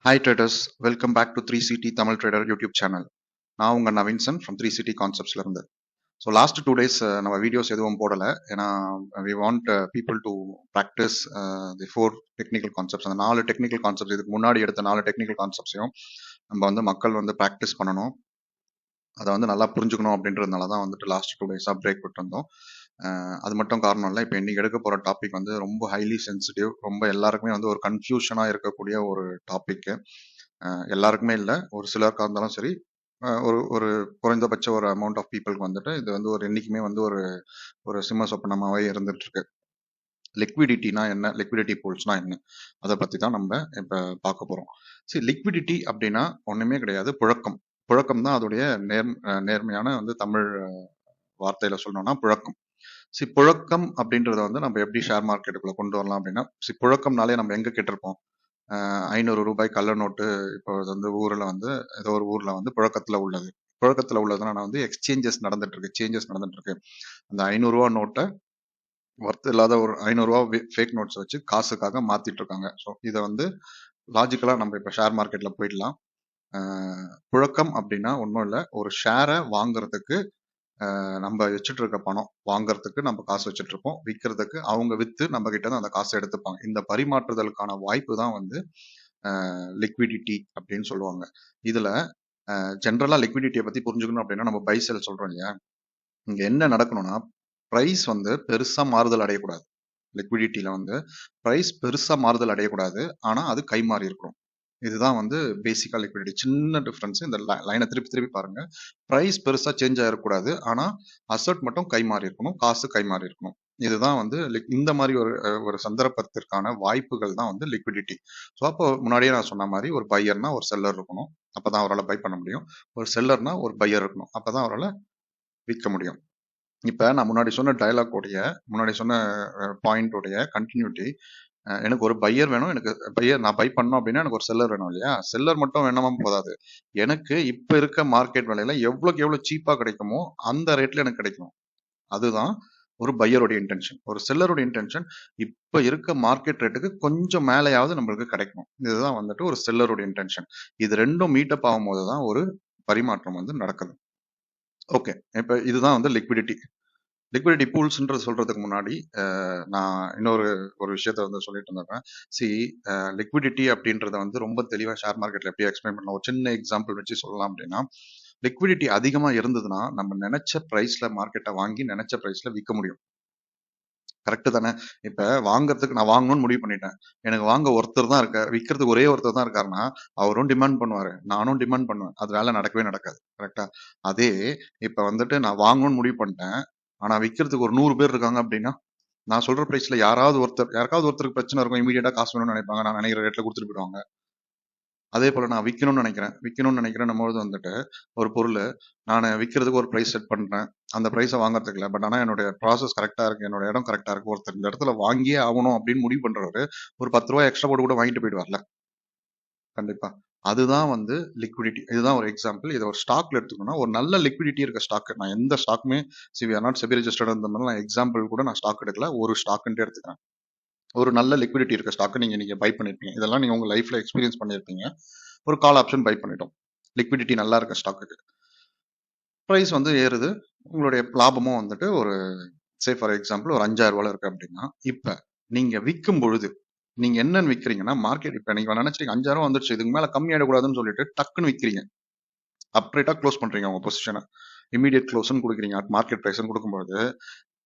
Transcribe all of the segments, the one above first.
Hi traders, welcome back to 3CT Tamil Trader YouTube channel. நான் உங்க நவீன்சன் from 3CT Conceptsல இருந்து. So last 2 days நம்ம videos எதுவும் போடலை. ஏன்னா we want people to practice the 4 technical concepts. அந்த 4 technical concepts, இதுக்கு முன்னாடி எடுத்த 4 technical conceptsையும் நம்ம வந்து மக்கள் வந்து ப்ராக்டிஸ் பண்ணணும், அதை வந்து நல்லா புரிஞ்சுக்கணும் அப்படின்றதுனால தான் வந்துட்டு லாஸ்ட் 2 days பிரேக் விட்டுருந்தோம். அது மட்டும் காரணம் இல்லை. இப்போ இன்னைக்கு எடுக்க போகிற டாபிக் வந்து ரொம்ப ஹைலி சென்சிட்டிவ், ரொம்ப எல்லாருக்குமே வந்து ஒரு கன்ஃபியூஷனாக இருக்கக்கூடிய ஒரு டாபிக்கு. எல்லாருக்குமே இல்லை, ஒரு சிலருக்காக இருந்தாலும் சரி, ஒரு ஒரு குறைந்தபட்ச ஒரு அமௌண்ட் ஆஃப் பீப்புளுக்கு வந்துட்டு இது வந்து ஒரு என்னைக்குமே வந்து ஒரு ஒரு சிம்ம சொப்பனமாகவே இருந்துட்டு இருக்கு. லிக்விடிட்டினா என்ன, லிக்விடிட்டி பூல்ஸ்னா என்ன, அதை பற்றி தான் நம்ம இப்போ பார்க்க போகிறோம். சரி, லிக்விடிட்டி அப்படின்னா ஒன்றுமே கிடையாது, புழக்கம். புழக்கம் தான் அதோடைய நேர்மையான வந்து தமிழ் வார்த்தையில சொல்லணும்னா புழக்கம். புழக்கம் அப்படின்றத வந்து நம்ம எப்படி ஷேர் மார்க்கெட்டுக்குள்ள கொண்டு வரலாம் அப்படின்னா, புழக்கம்னாலே நம்ம எங்க கேட்டிருப்போம், 500 ரூபாய் கள்ள நோட்டு இப்போ வந்து ஊர்ல வந்து ஏதோ ஒரு ஊர்ல வந்து புழக்கத்துல உள்ளது. புழக்கத்துல உள்ளதுன்னா வந்து எக்ஸ்சேஞ்சஸ் நடந்துட்டு இருக்கு, சேஞ்சஸ் நடந்துட்டு இருக்கு. அந்த 500 ரூபா நோட்டை ஒர்த் இல்லாத ஒரு 500 ரூபா ஃபேக் நோட்ஸ் வச்சு காசுக்காக மாத்திட்டு இருக்காங்க. ஸோ இதை வந்து லாஜிக்கலா நம்ம இப்போ ஷேர் மார்க்கெட்ல போயிடலாம். புழக்கம் அப்படின்னா ஒன்றும் இல்லை, ஒரு ஷேரை வாங்குறதுக்கு நம்ம வச்சுட்டு இருக்க பணம், வாங்குறதுக்கு நம்ம காசு வச்சுட்டு இருப்போம், விற்கிறதுக்கு அவங்க வித்து நம்ம கிட்ட இருந்து அந்த காசை எடுத்துப்பாங்க. இந்த பரிமாற்றுதலுக்கான வாய்ப்பு தான் வந்து லிக்விடிட்டி அப்படின்னு சொல்லுவாங்க. இதுல ஜென்ரலா லிக்விடிட்டியை பத்தி புரிஞ்சுக்கணும் அப்படின்னா நம்ம பை செல் சொல்றோம் இல்லையா, இங்க என்ன நடக்கணும்னா பிரைஸ் வந்து பெருசா மாறுதல் அடையக்கூடாது. லிக்விடிட்டியில வந்து பிரைஸ் பெருசா மாறுதல் அடையக்கூடாது, ஆனா அது கை மாறி இருக்கணும். இதுதான் வந்து பேசிக்கா லிக்விடிட்டி. சின்ன டிஃபரன்ஸ், இந்த லைனை திருப்பி திருப்பி பாருங்க. பிரைஸ் பெருசா சேஞ்ச் ஆகிடக்கூடாது, ஆனா அசட் மட்டும் கை மாறி இருக்கணும், காசு கை மாறி இருக்கணும். இதுதான் வந்து இந்த மாதிரி ஒரு சந்தர்ப்பத்திற்கான வாய்ப்புகள் தான் வந்து லிக்விடிட்டி. ஸோ அப்போ முன்னாடியே நான் சொன்ன மாதிரி ஒரு பையர்னா ஒரு செல்லர் இருக்கணும், அப்பதான் அவரால் பை பண்ண முடியும். ஒரு செல்லர்னா ஒரு பையர் இருக்கணும், அப்பதான் அவரால் விற்க முடியும். இப்ப நான் முன்னாடி சொன்ன பாயிண்டோடைய கண்டினியூட்டி. எனக்கு ஒரு பையர் வேணும், எனக்கு பையர் நான் பை பண்ணோம் அப்படின்னா எனக்கு ஒரு செல்லர் வேணும் இல்லையா. செல்லர் மட்டும் வேணாமா போதாது, எனக்கு இப்ப இருக்க மார்க்கெட் விலையில எவ்வளவுக்கு எவ்வளவு சீப்பா கிடைக்குமோ அந்த ரேட்ல எனக்கு கிடைக்கணும். அதுதான் ஒரு பையருடைய இன்டென்ஷன். ஒரு செல்லருடைய இன்டென்ஷன் இப்ப இருக்க மார்க்கெட் ரேட்டுக்கு கொஞ்சம் மேலேயாவது நம்மளுக்கு கிடைக்கணும். இதுதான் வந்துட்டு ஒரு செல்லருடைய இன்டென்ஷன். இது ரெண்டும் மீட்டப் ஆகும் போதுதான் ஒரு பரிமாற்றம் வந்து நடக்குது. ஓகே, இப்ப இதுதான் வந்து லிக்விடிட்டி. லிக்விடிட்டி பூல்ஸ்ன்றது சொல்றதுக்கு முன்னாடி நான் இன்னொரு ஒரு விஷயத்த வந்து சொல்லிட்டு இருந்தேன். சி, லிக்விடிட்டி அப்படின்றத வந்து ரொம்ப தெளிவா ஷேர் மார்க்கெட்ல எப்படி எக்ஸ்பிளைன் பண்ணலாம், ஒரு சின்ன எக்ஸாம்பிள் வச்சு சொல்லலாம் அப்படின்னா, லிக்விடிட்டி அதிகமா இருந்ததுன்னா நம்ம நினைச்ச பிரைஸ்ல மார்க்கெட்டை வாங்கி நினைச்ச பிரைஸ்ல விற்க முடியும். கரெக்ட் தானே? இப்ப வாங்குறதுக்கு நான் வாங்கணும்னு முடிவு பண்ணிட்டேன், எனக்கு வாங்க ஒருத்தர் தான் இருக்காரு, விற்கிறதுக்கு ஒரே ஒருத்தர் தான் இருக்காருன்னா அவரும் டிமாண்ட் பண்ணுவாரு, நானும் டிமாண்ட் பண்ணுவேன், அது வேலை நடக்கவே நடக்காது. கரெக்டா? அதே இப்ப வந்துட்டு நான் வாங்கணும்னு முடிவு பண்ணிட்டேன், ஆனா விற்கிறதுக்கு ஒரு 100 பேர் இருக்காங்க அப்படின்னா, நான் சொல்ற பிரைஸ்ல யாருக்காவது ஒருத்தருக்கு பிரச்சனை இருக்கும், இமீடியட்டா காசு வேணும்னு நினைப்பாங்க, நான் நினைக்கிற ரேட்ல கொடுத்துட்டு போயிடுவாங்க. அதே போல நான் விற்கணும்னு நினைக்கிறேன் போது வந்துட்டு ஒரு பொருள் நான் விற்கிறதுக்கு ஒரு பிரைஸ் செட் பண்றேன், அந்த பிரைஸை வாங்குறதுக்கு இல்லை, பட் ஆனா என்னுடைய ப்ராசஸ் கரெக்டா இருக்கு, என்னோட இடம் கரெக்டா இருக்கு, ஒருத்தர் இந்த இடத்துல வாங்கியே ஆகணும் அப்படின்னு முடிவு பண்றவரு ஒரு 10 ரூபாய் எக்ஸ்ட்ரா போட்டு கூட வாங்கிட்டு போயிடுவார்ல. கண்டிப்பா. அதுதான் வந்து லிக்விடிட்டி. இதுதான் ஒரு எக்ஸாம்பிள். இதை ஒரு ஸ்டாக்ல எடுத்துக்கணும்னா, ஒரு நல்ல லிக்விடிட்டி இருக்க ஸ்டாக், நான் எந்த ஸ்டாக்குமே சிவி ஆர் நாட் செபி ரெஜிஸ்டர்ட் அந்த மாதிரி நான் எக்ஸாம்பிள் கூட நான் ஸ்டாக் எடுக்கல, ஒரு ஸ்டாக்ன்ட்டு எடுத்துக்கிறேன். ஒரு நல்ல லிக்விடிட்டி இருக்க ஸ்டாக் நீங்க பை பண்ணிருப்பீங்க, இதெல்லாம் நீங்க உங்க லைஃப்ல எக்ஸ்பீரியன்ஸ் பண்ணிருப்பீங்க. ஒரு கால் ஆப்ஷன் பை பண்ணிட்டோம், லிக்விடிட்டி நல்லா இருக்க ஸ்டாக்குக்கு பிரைஸ் வந்து ஏறுது, உங்களுடைய லாபமும் வந்துட்டு ஒரு ஃபார் எக்ஸாம்பிள் ஒரு 5000 ரூபாய் இருக்கு அப்படின்னா, இப்ப நீங்க விற்கும் பொழுது நீங்க என்னன்னு விற்கிறீங்கன்னா, மார்க்கெட் இப்ப நீங்க நினைச்சீங்க 5000 வந்துருச்சு, இதுக்கு மேல கம்மி ஆயிடக்கூடாதுன்னு சொல்லிட்டு டக்குன்னு விற்கிறீங்க, அப்ரேட்டா க்ளோஸ் பண்றீங்க உங்க பொசிஷனை, இமீடியட் க்ளோஸ்ன்னு கொடுக்குறீங்க, மார்க்கெட் பிரைஸ்ன்னு கொடுக்கும்போது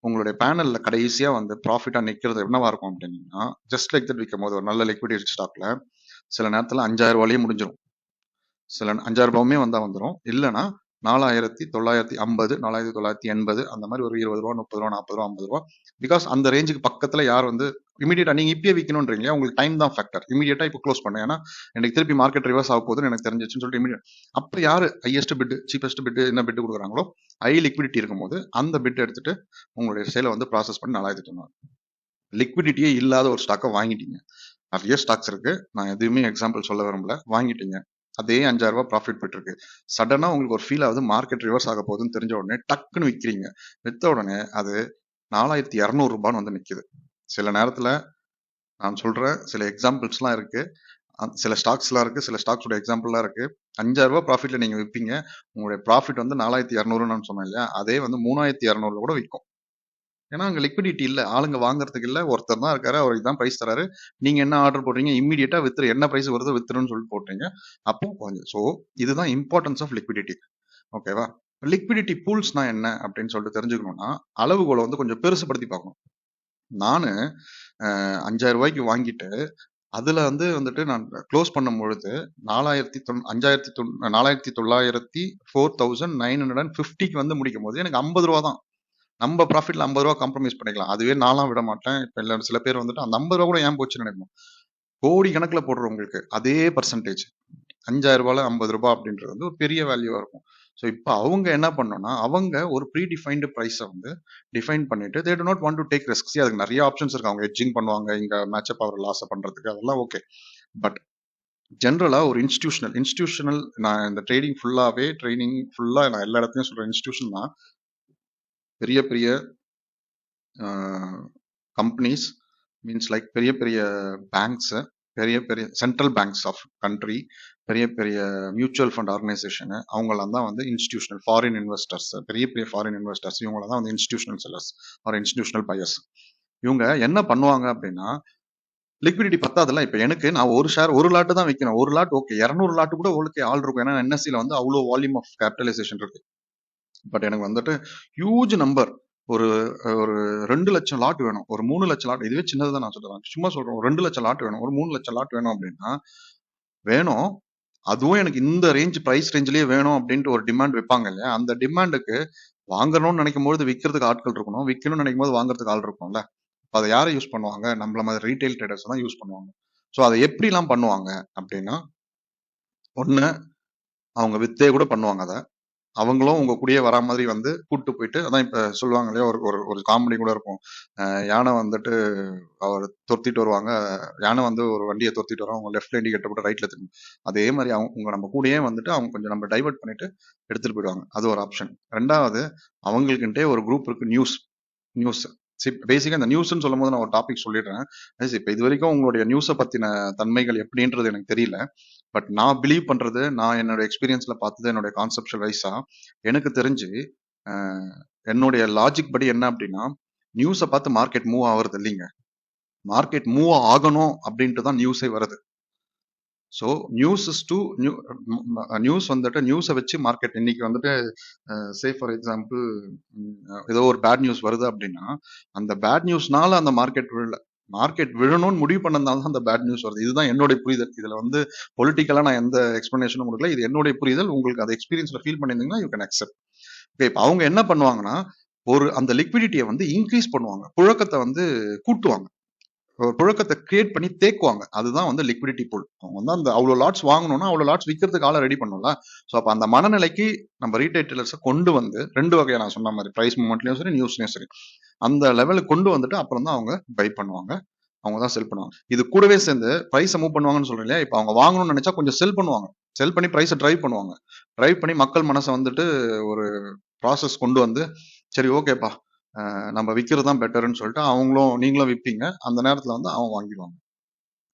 உங்களுடைய பேனல்ல கடைசியா வந்து ப்ராஃபிட்டா நிக்கிறது என்னவா இருக்கும் அப்படின்னா, ஜஸ்ட் லைக் தட் விற்கும் போது ஒரு நல்ல லிக்விடிட்டி ஸ்டாக்ல சில நேரத்துல 5000 ரூபாயே முடிஞ்சிடும். சில 5000 ரூபாயுமே வந்தா வந்துடும், இல்லைன்னா 4950, 4980 அந்த மாதிரி ஒரு 20 ரூபா, 30 ரூபா, 40 ரூபா, 50 ரூபா. பிகாஸ் அந்த ரேஞ்சுக்கு பக்கத்துல யார் வந்து இமீடியட்டா நீங்க இப்பயே விற்கணும்ன்றீங்க, உங்களுக்கு டைம் தான் ஃபேக்டர். இமீடியட்டா இப்போ க்ளோஸ் பண்ணேன், ஏன்னா எனக்கு திருப்பி மார்க்கெட் ரிவர்ஸ் ஆக போகுதுன்னு எனக்கு தெரிஞ்சிச்சுன்னு சொல்லிட்டு இமீடியட் அப்ப யாரு ஹையஸ்ட் பிட், சீப்பஸ்ட் பிட், என்ன பிட் கொடுக்குறாங்களோ, ஹை லிக்விடிட்டி இருக்கும்போது அந்த பிட் எடுத்துட்டு உங்களுடைய சேலை வந்து ப்ராசஸ் பண்ணி 4000. லிக்விடிட்டியே இல்லாத ஒரு ஸ்டாக்கை வாங்கிட்டீங்க, நிறைய ஸ்டாக்ஸ் இருக்கு, நான் எதுவுமே எக்ஸாம்பிள் சொல்ல விரும்பல, வாங்கிட்டீங்க, அதே 5000 ரூபாய் ப்ராஃபிட் போயிட்டு இருக்கு. சடனா உங்களுக்கு ஒரு ஃபீல் ஆகுது மார்க்கெட் ரிவர்ஸ் ஆக போகுதுன்னு தெரிஞ்ச உடனே டக்குன்னு விற்கிறீங்க. வித்த உடனே அது 4200 ரூபான்னு வந்து நிக்குது. சில நேரத்துல நான் சொல்ற சில எக்ஸாம்பிள்ஸ்லாம் இருக்கு, சில ஸ்டாக்ஸ்லாம் இருக்கு, சில ஸ்டாக்ஸோட எக்ஸாம்பிள்லாம் இருக்கு. ரூ. 5,000 ப்ராஃபிட்ல நீங்க விப்பீங்க. உங்களுடைய ப்ராஃபிட் வந்து 4,200 நான் சொன்னேன் இல்லையா? அதே வந்து 3,200 கூட விக்கும். ஏன்னா அங்க லிக்விடிட்டி இல்ல. ஆளுங்க வாங்குறதுக்கு இல்ல. ஒருத்தர் தான் இருக்காரு. அவர் இதான் பிரைஸ் தராரு. நீங்க என்ன ஆர்டர் போடுறீங்க? இம்மீடியட்டா வித்துரு. என்ன பிரைஸ் வருதோ வித்துருன்னு சொல்லிட்டு போட்டீங்க. அப்போ குறைஞ்சது. ஸோ இதுதான் இம்பார்ட்டன்ஸ் ஆஃப் லிக்விடிட்டி. ஓகேவா? லிக்விடிட்டி பூல்ஸ்னா என்ன அப்படின்னு சொல்லிட்டு தெரிஞ்சுக்கணும்னா, அளவுகோலை வந்து கொஞ்சம் பெருசுபடுத்தி பார்க்கணும். நானு ரூ. 5,000 வாங்கிட்டு, அதுல வந்துட்டு நான் க்ளோஸ் பண்ணும்பொழுது 4,900 4,950க்கு வந்து முடிக்கும்போது எனக்கு ரூ. 50 தான். நம்ம ப்ராஃபிட்ல ரூ. 50 காம்ப்ரமைஸ் பண்ணிக்கலாம். அதுவே நான்லாம் விட மாட்டேன். இப்ப இல்ல சில பேர் வந்துட்டு அந்த ரூ. 50 கூட ஏன் போச்சுன்னு நினைப்போம். கோடி கணக்குல போடுறவங்களுக்கு அதே பெர்சன்டேஜ் ரூ. 5,000ல ரூ. 50 அப்படின்றது வந்து ஒரு பெரிய வேல்யூவா இருக்கும். ஸோ இப்போ அவங்க என்ன பண்ணணும்னா, அவங்க ஒரு ப்ரீ டிஃபைன்டு பிரைஸை வந்து டிஃபைன் பண்ணிட்டு they do not want to take risks. அதுக்கு நிறைய ஆப்ஷன்ஸ் இருக்கு. அவங்க ஹெட்ஜிங் பண்ணுவாங்க, இங்க மேட்சப் ஆகிற லாஸை பண்றதுக்கு, அதெல்லாம் ஓகே. பட் ஜென்ரலா ஒரு இன்ஸ்டிடியூஷனல் நான் இந்த ட்ரைனிங் ஃபுல்லா நான் எல்லா இடத்துலயும் சொல்றேன். இன்ஸ்டிடியூஷன் தான் பெரிய பெரிய கம்பெனிஸ் மீன்ஸ் லைக் பெரிய பெரிய பேங்க்ஸ், பெரிய பெரிய சென்ட்ரல் பேங்க்ஸ் ஆஃப் கண்ட்ரி, பெரிய பெரிய மியூச்சுவல் ஃபண்ட் ஆர்கனைசேஷன், அவங்களாம் தான் வந்து இன்ஸ்டிடியூஷனல் ஃபாரின் இன்வெஸ்டர்ஸ், பெரிய பெரிய ஃபாரின் இன்வெஸ்டர்ஸ், இவங்கள தான் வந்து institutional sellers or institutional buyers. இவங்க என்ன பண்ணுவாங்க அப்படின்னா, லிக்விடிட்டி பத்தாதுல. இப்ப எனக்கு நான் ஒரு ஷேர் ஒரு லாட்டு தான் வைக்கணும். ஒரு லாட் ஓகே, 200 லாட்டு கூட ஓகே ஆள் இருக்கும். ஏன்னா என்எஸ்சில வந்து அவ்வளோ வால்யூம் ஆஃப் கேபிட்டலைசேஷன் இருக்கு. பட் எனக்கு வந்துட்டு ஹியூஜ் நம்பர், ஒரு ஒரு 2 லட்சம் லாட் வேணும், ஒரு 3 லட்சம் லாட், இதுவே சின்னதுதான் நான் சொல்றேன், சும்மா சொல்றேன். ஒரு 2 லட்சம் லாட் வேணும், ஒரு 3 லட்சம் லாட் வேணும் அப்படின்னா வேணும். அதுவும் எனக்கு இந்த ரேஞ்ச் பிரைஸ் ரேஞ்சிலேயே வேணும் அப்படின்ட்டு ஒரு டிமாண்ட் வைப்பாங்க இல்லையா? அந்த டிமாண்டுக்கு வாங்கணும்னு நினைக்கும் போது விற்கிறதுக்கு ஆட்கள் இருக்கணும், விற்கணும்னு நினைக்கும் போது வாங்குறதுக்கு ஆள் இருக்கும்ல. அதை யாரை யூஸ் பண்ணுவாங்க? நம்மள மாதிரி ரீட்டைல் ட்ரேடர்ஸ் தான் யூஸ் பண்ணுவாங்க. ஸோ அதை எப்படிலாம் பண்ணுவாங்க அப்படின்னா, ஒண்ணு அவங்க வித்தே கூட பண்ணுவாங்க. அதை அவங்களும் உங்க கூடயே வரா மாதிரி வந்து கூட்டு போயிட்டு, அதான் இப்ப சொல்லுவாங்க இல்லையா, ஒரு ஒரு ஒரு காமெடி கூட இருக்கும். யானை வந்துட்டு அவர் துரத்திட்டு வருவாங்க. யானை வந்து ஒரு வண்டியை துரத்திட்டு வரும், அவங்க லெஃப்ட்ல இண்டிகேட்டர் போட்டு ரைட்ல திரும்பும். அதே மாதிரி அவங்க நம்ம கூடயே வந்துட்டு அவங்க கொஞ்சம் நம்ம டைவர்ட் பண்ணிட்டு எடுத்துட்டு போயிடுவாங்க. அது ஒரு ஆப்ஷன். ரெண்டாவது, அவங்களுக்குன்ட்டே ஒரு குரூப் இருக்கு, நியூஸ். பேசிக்கா இந்த நியூஸ்ன்னு சொல்லும் போது நான் ஒரு டாபிக் சொல்லிடுறேன். இப்ப இது வரைக்கும் உங்களுடைய நியூஸை பத்தின தன்மைகள் எப்படின்றது எனக்கு தெரியல. பட் நான் பிலீவ் பண்றது, நான் என்னோட எக்ஸ்பீரியன்ஸ்ல பார்த்தது, என்னுடைய கான்செப்ஷுவல் வைஸா எனக்கு தெரிஞ்சு, என்னுடைய லாஜிக் படி என்ன அப்படின்னா, நியூஸை பார்த்து மார்க்கெட் மூவ் ஆகுறது இல்லைங்க. மார்க்கெட் மூவ் ஆகணும் அப்படின்ட்டு தான் நியூஸே வருது. ஸோ நியூஸ் வந்துட்டு நியூஸை வச்சு மார்க்கெட் இன்னைக்கு வந்துட்டு சே ஃபார் எக்ஸாம்பிள் ஏதோ ஒரு பேட் நியூஸ் வருது அப்படின்னா, அந்த பேட் நியூஸ்னால அந்த மார்க்கெட் விழணும்னு முடிவு பண்ணதுனால தான் அந்த பேட் நியூஸ் வருது. இதுதான் என்னுடைய புரிதல். இதுல வந்து பொலிட்டிக்கலா நான் எந்த எக்ஸ்பிளனேஷனும் கொடுக்கல. இது என்னுடைய புரிதல். உங்களுக்கு அந்த எக்ஸ்பீரியன்ஸ்ல ஃபீல் பண்ணியிருந்தீங்கன்னா யூ கேன் அக்செப்ட். ஓகே, இப்போ அவங்க என்ன பண்ணுவாங்கன்னா, அந்த லிக்விடிட்டியை வந்து இன்க்ரீஸ் பண்ணுவாங்க, புழக்கத்தை வந்து கூட்டுவாங்க, ஒரு புழக்கத்தை கிரியேட் பண்ணி தேக்குவாங்க. அதுதான் வந்து லிக்விடிட்டி பூல். அவங்க வந்து அந்த அவ்வளோ லாட்ஸ் வாங்கணும்னா அவ்வளோ லாட்ஸ் விற்கிறதுக்கு ஆளை ரெடி பண்ணும்ல. ஸோ அப்போ அந்த மனநிலைக்கு நம்ம ரீட்டைலர்ஸை கொண்டு வந்து, ரெண்டு வகையை நான் சொன்ன மாதிரி பிரைஸ் மூவ்மெண்ட்லயும் சரி, நியூஸ்லயும் சரி, அந்த லெவலுக்கு கொண்டு வந்துட்டு அப்புறம் தான் அவங்க பை பண்ணுவாங்க, அவங்க தான் செல் பண்ணுவாங்க. இது கூடவே சேர்ந்து பிரைஸை மூவ் பண்ணுவாங்கன்னு சொல்றேன் இல்லையா? இப்போ அவங்க வாங்கணும்னு நினைச்சா கொஞ்சம் செல் பண்ணுவாங்க, செல் பண்ணி பிரைஸை டிரைவ் பண்ணுவாங்க. டிரைவ் பண்ணி மக்கள் மனசை வந்துட்டு ஒரு ப்ராசஸ் கொண்டு வந்து, சரி ஓகேப்பா நம்ம விற்கிறது தான் பெட்டர்ன்னு சொல்லிட்டு நீங்களும் விற்பீங்க. அந்த நேரத்தில் வந்து அவங்க வாங்கிடுவாங்க.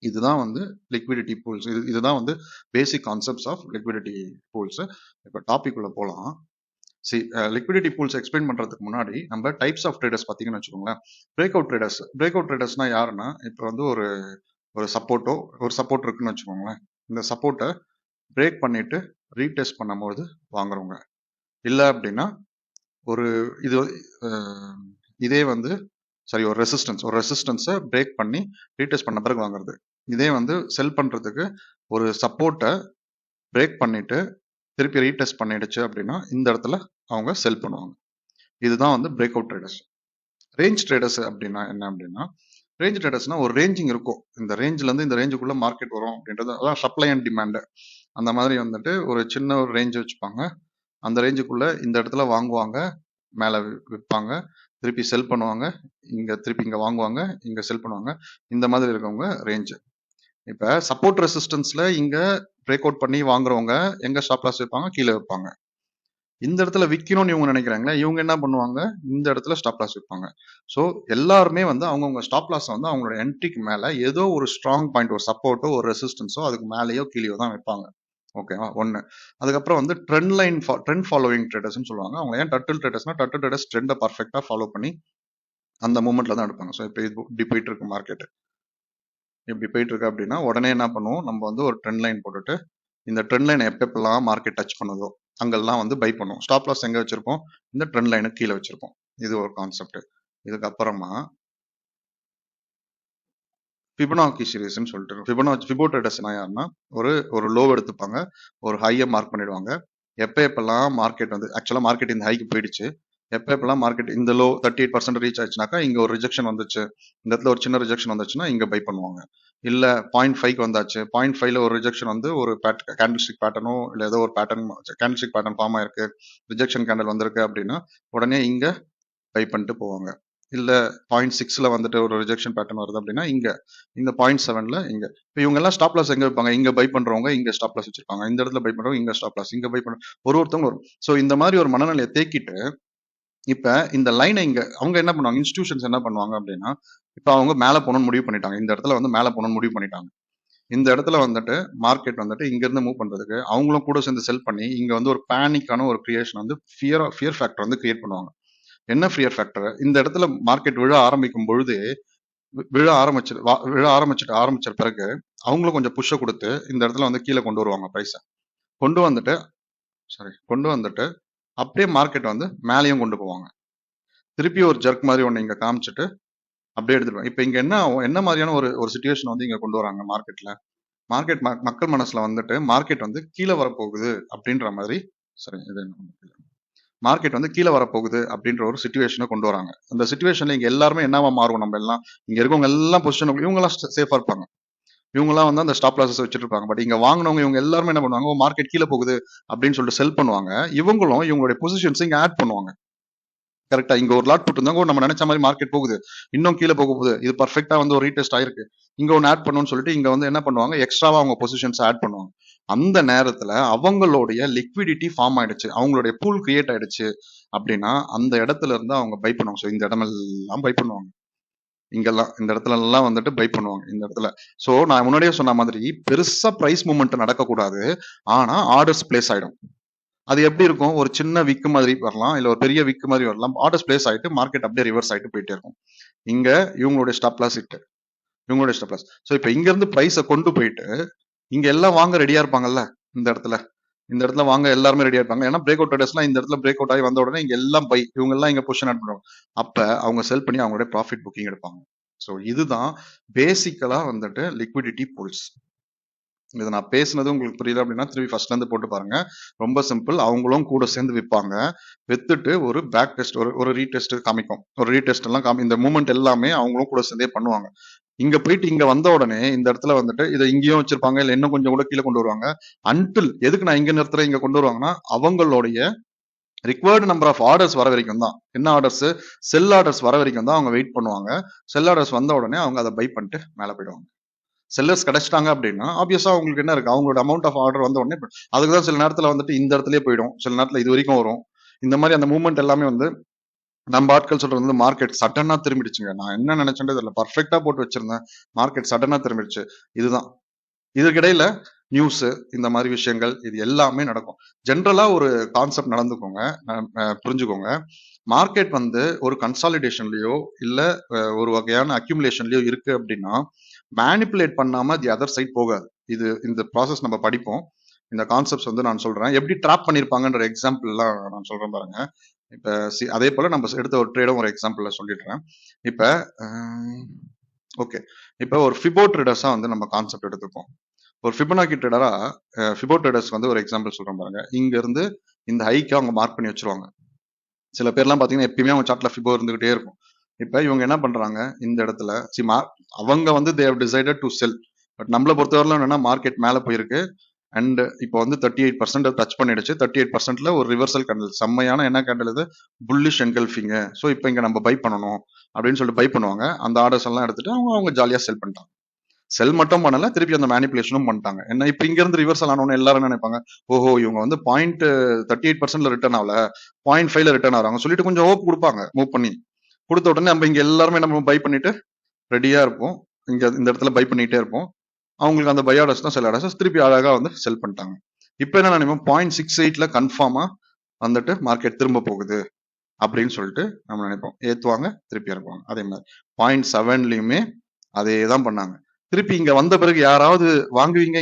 இதுதான் வந்து லிக்விடிட்டி பூல்ஸ். இதுதான் வந்து basic concepts of liquidity pools. இப்போ டாபிக் உள்ள போகலாம். லிக்விடிட்டி பூல்ஸ் எக்ஸ்பிளைன் பண்றதுக்கு முன்னாடி நம்ம டைப்ஸ் ஆஃப் ட்ரேடர்ஸ் பார்த்தீங்கன்னு வச்சுக்கோங்களேன். பிரேக் அவுட் ட்ரேடர்ஸ்னா யாருன்னா, இப்போ வந்து ஒரு சப்போர்ட் இருக்குன்னு வச்சுக்கோங்களேன். இந்த சப்போர்ட்டை பிரேக் பண்ணிட்டு ரீடெஸ்ட் பண்ணும்போது வாங்குறவங்க. இல்லை அப்படின்னா ஒரு இது இதே வந்து ஒரு ரெசிஸ்டன்ஸை பிரேக் பண்ணி ரீடெஸ்ட் பண்ண பிறகு வாங்குறது. இதே வந்து செல் பண்றதுக்கு ஒரு சப்போர்ட்டை பிரேக் பண்ணிட்டு திருப்பி ரீடெஸ்ட் பண்ணிடுச்சு அப்படின்னா இந்த இடத்துல அவங்க செல் பண்ணுவாங்க. இதுதான் வந்து break out traders. Range traders அப்படின்னா என்ன அப்படின்னா, ரேஞ்ச் ட்ரேடர்ஸ்னா ஒரு ரேஞ்சிங் இருக்கும். இந்த ரேஞ்சில இருந்து இந்த ரேஞ்சுக்குள்ள மார்க்கெட் வரும் அப்படின்றது, அதான் சப்ளை அண்ட் டிமாண்ட். அந்த மாதிரி வந்துட்டு ஒரு சின்ன ஒரு ரேஞ்ச் வச்சுப்பாங்க. அந்த ரேஞ்சுக்குள்ள இந்த இடத்துல வாங்குவாங்க, மேல விற்பாங்க, திருப்பி செல் பண்ணுவாங்க, திருப்பி இங்க வாங்குவாங்க, இங்க செல் பண்ணுவாங்க. இந்த மாதிரி இருக்கவங்க ரேஞ்ச். இப்ப சப்போர்ட் ரெசிஸ்டன்ஸ்ல இங்க பிரேக் அவுட் பண்ணி வாங்குறவங்க எங்க ஸ்டாப் லாஸ் வைப்பாங்க? கீழே வைப்பாங்க. இந்த இடத்துல விற்கணும்னு இவங்க நினைக்கிறாங்களே, இவங்க என்ன பண்ணுவாங்க, இந்த இடத்துல ஸ்டாப் லாஸ் வைப்பாங்க. ஸோ எல்லாருமே வந்து அவங்கவுங்க ஸ்டாப் லாஸ் வந்து அவங்களோட என்ட்ரிக்கு மேல ஏதோ ஒரு ஸ்ட்ராங் பாயிண்ட், ஒரு சப்போர்ட்டோ ஒரு ரெசிஸ்டன்ஸோ அதுக்கு மேலேயோ கீழேயோ தான் வைப்பாங்க. ஓகேவா? ஒன்று. அதுக்கப்புறம் வந்து ட்ரெண்ட் ஃபாலோவிங் ட்ரேடர்ஸ்னு சொல்லுவாங்க. அவங்க ஏன் டர்ட்டில் ட்ரேடர்ஸ்னா, டர்ட்டில் ட்ரேடர்ஸ் ட்ரெண்டை பர்ஃபெக்டாக ஃபாலோ பண்ணி அந்த மூமெண்ட்ல தான் எடுப்பாங்க. ஸோ இப்போ இது இப்படி போயிட்டு இருக்கு மார்க்கெட், இப்படி போயிட்டு இருக்கு அப்படின்னா உடனே என்ன பண்ணுவோம், நம்ம வந்து ஒரு ட்ரெண்ட் லைன் போட்டுட்டு இந்த ட்ரெண்ட் லைன் எப்பெல்லாம் மார்க்கெட் டச் பண்ணுதோ அங்கெல்லாம் வந்து பை பண்ணுவோம். ஸ்டாப் லாஸ் எங்க வச்சிருப்போம், இந்த ட்ரெண்ட் லைனுக்கு கீழே வச்சிருப்போம். இது ஒரு கான்செப்ட். இதுக்கப்புறமா ஃபிபனாக்கி சீரிஸ்ன்னு சொல்லிட்டு, ஃபிபோ ட்ரேடர்ஸ்னா யாருன்னா, ஒரு ஒரு லோ எடுத்துப்பாங்க, ஒரு ஹையை மார்க் பண்ணிடுவாங்க. எப்பெல்லாம் மார்க்கெட் வந்து ஆக்சுவலா மார்க்கெட் இந்த ஹைக்கு போயிடுச்சு, எப்பெல்லாம் மார்க்கெட் இந்த லோ 38% ரீச் ஆச்சுனாக்கா இங்க ஒரு ரிஜெக்ஷன் வந்துச்சு, இந்த இடத்துல ஒரு சின்ன ரிஜெக்ஷன் வந்துச்சுன்னா இங்க பை பண்ணுவாங்க. இல்ல 0.5க்கு வந்தாச்சு, 0.5ல ஒரு ரிஜெக்ஷன் வந்து ஒரு கேண்டில்ஸ்டிக் பேட்டர்னோ இல்ல ஏதோ ஒரு பேட்டர்ன், கேண்டில்ஸ்டிக் பேட்டர்ன் ஃபார்ம் ஆயிருக்கு, ரிஜெக்ஷன் கேண்டல் வந்திருக்கு அப்படின்னா உடனே இங்க பை பண்ணிட்டு போவாங்க. இல்ல 0.6ல வந்துட்டு ஒரு ரிஜெக்ஷன் பேட்டர்ன் வருது அப்படின்னா இங்க இந்த 0.7ல இங்க. இப்போ இவங்க எல்லாம் ஸ்டாப் லாஸ் எங்க வைப்பாங்க, இங்க பை பண்றவங்க இங்க ஸ்டாப் லாஸ் வச்சிருப்பாங்க, இந்த இடத்துல பை பண்றவங்க இங்க ஸ்டாப் லாஸ், இங்க பை பண்ற ஒருத்தவங்க வரும். ஸோ இந்த மாதிரி ஒரு மனநிலையை தேக்கிட்டு இப்ப இந்த லைனை இங்க அவங்க என்ன பண்ணுவாங்க, இன்ஸ்டிடியூஷன்ஸ் என்ன பண்ணுவாங்க அப்படின்னா, இப்ப அவங்க மேல போகணும்னு முடிவு பண்ணிட்டாங்க, இந்த இடத்துல வந்து மேல போகணும்னு முடிவு பண்ணிட்டாங்க. இந்த இடத்துல வந்துட்டு மார்க்கெட் வந்துட்டு இங்க இருந்து மூவ் பண்றதுக்கு அவங்களும் கூட சேர்ந்து செல் பண்ணி இங்க வந்து ஒரு பேனிக்கான ஒரு கிரியேஷன் வந்து ஃபியர் ஃபேக்டர் வந்து கிரியேட் பண்ணுவாங்க. என்ன ஃபியர் ஃபேக்டர், இந்த இடத்துல மார்க்கெட் விழ ஆரம்பிக்கும் பொழுது ஆரம்பிச்ச பிறகு அவங்களும் கொஞ்சம் புஷ்ஷை கொடுத்து இந்த இடத்துல வந்து கீழே கொண்டு வருவாங்க பிரைஸை. கொண்டு வந்துட்டு அப்படியே மார்க்கெட் வந்து மேலேயும் கொண்டு போவாங்க. திருப்பி ஒரு ஜர்க் மாதிரி ஒன்று இங்க காமிச்சிட்டு அப்படியே எடுத்துருவாங்க. இப்போ இங்க என்ன மாதிரியான ஒரு ஒரு சுச்சுவேஷன் வந்து இங்க கொண்டு வராங்க மார்க்கெட்ல, மக்கள் மனசுல வந்துட்டு மார்க்கெட் வந்து கீழே வரப்போகுது அப்படின்ற மாதிரி, சரி இது மார்க்கெட் வந்து கீழே வரப்போகுது அப்படின்ற ஒரு சுச்சுவேஷனை கொண்டு வராங்க. அந்த சுச்சுவேஷன்ல இங்க எல்லாருமே என்னவா மாறும், நம்ம எல்லாம் இங்க இருக்கவங்க எல்லாம் பொசிஷன், இவங்க எல்லாம் சேஃபா இருப்பாங்க, இவங்க எல்லாம் வந்து அந்த ஸ்டாப் லாஸஸ் வச்சுட்டு இருப்பாங்க. பட் இங்க வாங்கினவங்க இவங்க எல்லாருமே என்ன பண்ணுவாங்க, மார்க்கெட் கீழே போகுது அப்படின்னு சொல்லிட்டு செல் பண்ணுவாங்க. இவங்களும் இவங்களுடைய பொசிஷன்ஸ் இங்க ஆட் பண்ணுவாங்க. கரெக்டா, இங்க ஒரு லாட் போட்டுருந்தாங்க, நம்ம நினைச்ச மாதிரி மார்க்கெட் போகுது, இன்னும் கீழே போக போகுது, இது பர்ஃபெக்டா வந்து ஒரு ரீடெஸ்ட் ஆயிருக்கு, இங்க ஒன்னு ஆட் பண்ணணும்னு சொல்லிட்டு இங்க வந்து என்ன பண்ணுவாங்க, எக்ஸ்ட்ராவா அவங்க பொசிஷன்ஸ் ஆட் பண்ணுவாங்க. அந்த நேரத்துல அவங்களுடைய லிக்விடிட்டி ஃபார்ம் ஆயிடுச்சு, அவங்களுடைய பூல் கிரியேட் ஆயிடுச்சு அப்படின்னா அந்த இடத்துல இருந்து அவங்க பை பண்ணுவாங்க. ஸோ இந்த இடமெல்லாம் பை பண்ணுவாங்க, இங்கெல்லாம் இந்த இடத்துல எல்லாம் வந்துட்டு பை பண்ணுவாங்க இந்த இடத்துல. ஸோ நான் முன்னாடியே சொன்ன மாதிரி பெருசா பிரைஸ் மூவ்மெண்ட் நடக்கக்கூடாது, ஆனா ஆர்டர்ஸ் பிளேஸ் ஆயிடும். அது எப்படி இருக்கும், ஒரு சின்ன விக்கு மாதிரி வரலாம், இல்ல ஒரு பெரிய விக்கு மாதிரி வரலாம், ஆர்டர்ஸ் பிளேஸ் ஆயிட்டு மார்க்கெட் அப்படியே ரிவர்ஸ் ஆயிட்டு போயிட்டே இருக்கும். இங்க இவங்களுடைய ஸ்டாப் லாஸ் ஹிட், இவங்களுடைய ஸ்டாப் லாஸ். ஸோ இப்போ இங்க இருந்து பிரைஸை கொண்டு போயிட்டு இங்க எல்லாம் வாங்க ரெடியா இருப்பாங்கல்ல, இந்த இடத்துல வாங்க எல்லாருமே ரெடியா இருப்பாங்க. ஏன்னா பிரேக் அவுட் ட்ரேடர்ஸ்லாம் இந்த இடத்துல பிரேக் அவுட் ஆகி வந்த உடனே இங்க எல்லாம் பை, இவங்க எல்லாம் இங்க பொசிஷன் ஆட் பண்ணுவாங்க. அப்ப அவங்க செல் பண்ணி அவங்களுடைய ப்ராஃபிட் புக்கிங் எடுப்பாங்க. ஸோ இதுதான் பேசிக்கலா வந்துட்டு லிக்விடிட்டி பூல்ஸ். இது நான் பேசுனது உங்களுக்கு புரியல அப்படின்னா திருப்பி ஃபர்ஸ்ட்ல இருந்து போட்டு பாருங்க. ரொம்ப சிம்பிள். அவங்களும் கூட சேர்ந்து விற்பாங்க, வித்துட்டு ஒரு பேக் டெஸ்ட், ஒரு ரீடெஸ்ட் காமிக்கும், ஒரு ரீடெஸ்ட் எல்லாம் இந்த மூமெண்ட் எல்லாமே அவங்களும் கூட சேர்ந்தே பண்ணுவாங்க. இங்க போயிட்டு இங்க வந்த உடனே இந்த இடத்துல வந்துட்டு இதை இங்கேயும் வச்சிருப்பாங்க, இல்ல இன்னும் கொஞ்சம் கூட கீழே கொண்டு வருவாங்க. அன்டில் எதுக்கு நான் இங்க நிறுத்துறேன், இங்க கொண்டு வருவாங்கன்னா அவங்களுடைய ரிக்வயர்டு நம்பர் ஆஃப் ஆர்டர்ஸ் வர வரைக்கும் தான். என்ன ஆர்டர்ஸ், செல் ஆர்டர்ஸ் வர வரைக்கும் தான் அவங்க வெயிட் பண்ணுவாங்க. செல் ஆர்டர்ஸ் வந்த உடனே அவங்க அதை பை பண்ணிட்டு மேல போயிடுவாங்க. செல்லர்ஸ் கிடைச்சிட்டாங்க அப்படின்னா ஆப்வியஸா அவங்களுக்கு என்ன இருக்கு, அவங்களோட அமௌண்ட் ஆஃப் ஆர்டர் வந்த உடனே அதுக்கு தான் சில நேரத்துல வந்துட்டு இந்த இடத்துலயே போயிடும், சில நேரத்துல இது வரைக்கும் வரும். இந்த மாதிரி அந்த மூவ்மெண்ட் எல்லாமே வந்து நம்ம ஆட்கள் சொல்றது வந்து மார்க்கெட் சடனா திரும்பிடுச்சுங்க, நான் என்ன நினைச்சேன் தெரியல, பர்ஃபெக்டா போட்டு வச்சிருந்தேன், மார்க்கெட் சடனா திரும்பிடுச்சு. இதுதான். இதுக்கிடையில நியூஸ், இந்த மாதிரி விஷயங்கள் இது எல்லாமே நடக்கும். ஜென்ரலா ஒரு கான்செப்ட் நடந்துக்கோங்க, புரிஞ்சுக்கோங்க. மார்க்கெட் வந்து ஒரு கன்சாலிடேஷன்லயோ இல்ல ஒரு வகையான அக்யூமுலேஷன்லயோ இருக்கு அப்படின்னா மேனிப்புலேட் பண்ணாம தி அதர் சைட் போகாது. இது இந்த ப்ராசஸ் நம்ம படிப்போம். இந்த கான்செப்ட்ஸ் வந்து நான் சொல்றேன், எப்படி ட்ராப் பண்ணிருப்பாங்கன்ற எக்ஸாம்பிள் எல்லாம் நான் சொல்றேன் பாருங்க. இப்ப அதே போல நம்ம எடுத்த ஒரு ட்ரேடும் ஒரு எக்ஸாம்பிள்ல சொல்லிடுறேன். இப்ப ஓகே, இப்ப ஒரு ஃபிபோ ட்ரேடர்ஸா வந்து நம்ம கான்செப்ட் எடுத்துப்போம். ஒரு ஃபிபனாக்கி ட்ரேடரா ஃபிபோ ட்ரேடர்ஸ் வந்து ஒரு எக்ஸாம்பிள் சொல்றேன் பாருங்க. இங்க இருந்து இந்த ஹைக்கு அவங்க மார்க் பண்ணி வச்சிருவாங்க. சில பேர்லாம் பாத்தீங்கன்னா எப்பயுமே அவங்க சார்ட்ல ஃபிபோ இருந்துகிட்டே இருக்கும். இப்ப இவங்க என்ன பண்றாங்க, இந்த இடத்துல அவங்க வந்து they have decided to sell. But நம்மளை பொறுத்தவரையிலும் என்னன்னா மார்க்கெட் மேல போயிருக்கு அண்ட் இப்போ வந்து 38% டச் பண்ணிடுச்சு. 38%ல ஒரு ரிவர்சல் கேண்டல், செம்மையான என்ன கேண்டல் இது, புல்லிஷ் என்கல்ஃபிங்க. ஸோ இப்போ இங்க நம்ம பை பண்ணணும் அப்படின்னு சொல்லிட்டு பை பண்ணுவாங்க. அந்த ஆர்டர்ஸ் எல்லாம் எடுத்துட்டு அவங்க ஜாலியா செல் பண்ணிட்டாங்க. செல் மட்டும் பண்ணல, திருப்பி அந்த மேனிபுலேஷனும் பண்ணிட்டாங்க. என்ன இப்ப இங்க இருந்து ரிவர்சல் ஆனவொன்னு எல்லாரும் என்ன நினைப்பாங்க, ஓஹோ இவங்க வந்து 0.38% ரிட்டர்ன் ஆகல, 0.5 ரிட்டர்ன் ஆகிறாங்க சொல்லிட்டு கொஞ்சம் ஹோப் கொடுப்பாங்க மூவ் பண்ணி. கொடுத்த உடனே நம்ம இங்க எல்லாருமே நம்ம பை பண்ணிட்டு ரெடியா இருப்போம். இங்க இந்த இடத்துல பை பண்ணிட்டே இருப்போம். அவங்களுக்கு அந்த பை ஆர்டர்ஸ் தான் செல் ஆர்டர்ஸ் திருப்பி அழகா வந்து செல் பண்ணிட்டாங்க. இப்போ என்ன நினைப்போம், 0.68ல கன்ஃபார்மா வந்துட்டு மார்க்கெட் திரும்ப போகுது அப்படின்னு சொல்லிட்டு நம்ம நினைப்போம். ஏத்துவாங்க, திருப்பி இறக்குவாங்க. அதே மாதிரி 0.7லயுமே அதே தான் பண்ணாங்க. திருப்பி இங்க வந்த பிறகு யாராவது வாங்குவீங்க?